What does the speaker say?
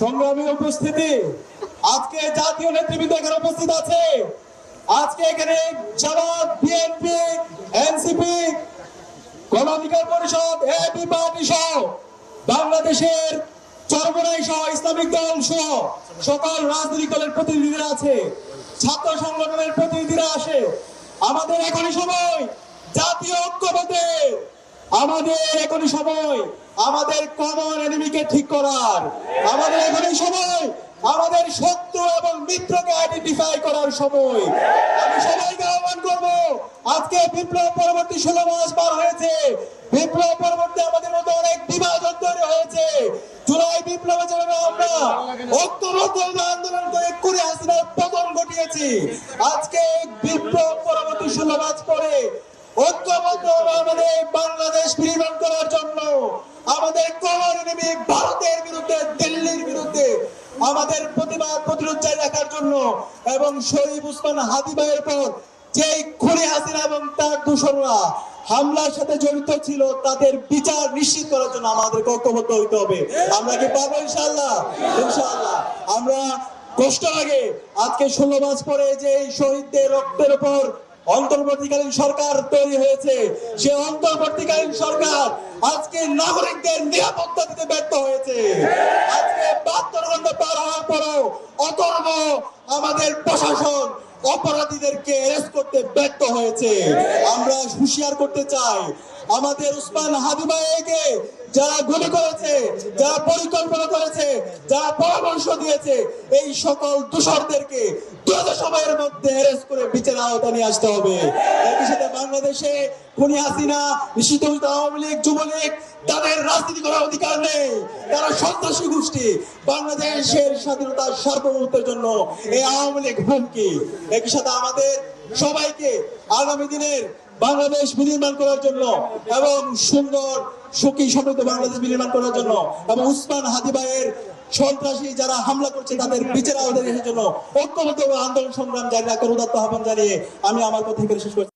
সংগ্রামী উপস্থিতি, আজকে জাতীয় নেতৃবৃন্দ এখানে উপস্থিত আছে। আজকে এখানে জামাত, বিএনপি, এনসিপি, গণ অধিকার পরিষদ, এবি পার্টি সহ বাংলাদেশের চরমোনাই সহ ইসলামিক দল সহ সকল রাজনৈতিক দলের প্রতিনিধিরা আছে, ছাত্র সংগঠনের প্রতিনিধিরা আসে। আমাদের এখনই সময় জাতীয় ঐক্যবদ্ধের, আমাদের এখনই সময় আমাদের কমন এনিমিকে ঠিক করার, আমাদের এখনই সময় আমাদের শত্রু এবং মিত্রকে আইডেন্টিফাই করার সময়। আমি সবাইকে আহ্বান করব, আজকে বিপ্লব পরবর্তী 16 মাস পার হয়েছে। বিপ্লব পরবর্তী আমাদের মধ্যে অনেক বিভাজন তৈরি হয়েছে। জুলাই বিপ্লবে যেভাবে আমরা ঐক্যবদ্ধ আন্দোলন করে কুড়ি হাসিনার পতন ঘটিয়েছি, আজকে বিপ্লব পরবর্তী 16 মাস পরে ঐক্যবদ্ধ আমাদের বাংলাদেশ বিনির্মাণ করার জন্য, আমাদের কমন এনিমি ভারতের বিরুদ্ধে, দিল্লির বিরুদ্ধে আমাদের প্রতিবাদ প্রতিরোধ জারি রাখার জন্য এবং শরীফ ওসমান হাদি ভাইয়ের পর যে খুনি হাসিনা এবং তার দূষণরা হামলার সাথে জড়িত ছিল তাদের বিচার নিশ্চিত করার জন্য আমাদের ঐক্যবদ্ধ হইতে হবে। আমরা কি পারবো? ইনশাআল্লাহ, ইনশাআল্লাহ। আমরা কষ্ট লাগে আজকে 16 মাস পরে যে শহীদদের রক্তের উপর অন্তর্বর্তীকালীন সরকার তৈরি হয়েছে, সে অন্তর্বর্তীকালীন সরকার আজকে নাগরিকদের নিরাপত্তা দিতে ব্যর্থ হয়েছে। আজকে 72 ঘন্টা পার হওয়ার পরও অতর্ব আমাদের প্রশাসন অপরাধীদেরকে অ্যারেস্ট করতে ব্যর্থ হয়েছে। আমরা হুঁশিয়ার করতে চাই, আমাদের ওসমান হাদি ভাইকে যারা গুলি করেছে, যারা পরিকল্পনা করেছে, যারা পরামর্শ দিয়েছে, এই সকল দোষরদেরকে দ্রুত সময়ের মধ্যে অ্যারেস্ট করে বিচারের আওতায় নিয়ে আসতে হবে। একই সাথে বাংলাদেশে খুনি হাসিনা, নিষিদ্ধ আওয়ামী লীগ, যুবলীগ তাদের রাজনীতি করার অধিকার নেই। তারা সন্ত্রাসী গোষ্ঠী। বাংলাদেশের স্বাধীনতার সার্বভৌমত্বের জন্য এই আওয়ামী লীগ হুমকি। একই সাথে আমাদের সবাইকে আগামী দিনের বাংলাদেশ বিনির্মাণ করার জন্য এবং সুন্দর সুখী সমৃদ্ধ বাংলাদেশ বিনির্মাণ করার জন্য এবং ওসমান হাদি ভাইয়ের সন্ত্রাসী যারা হামলা করছে তাদের বিচার আওতায় আসার জন্য ঐক্যবদ্ধ আন্দোলন সংগ্রাম জারি রাখার উদাত্ত আহ্বান জানিয়ে আমি আমার কথা এখানে শেষ করছি।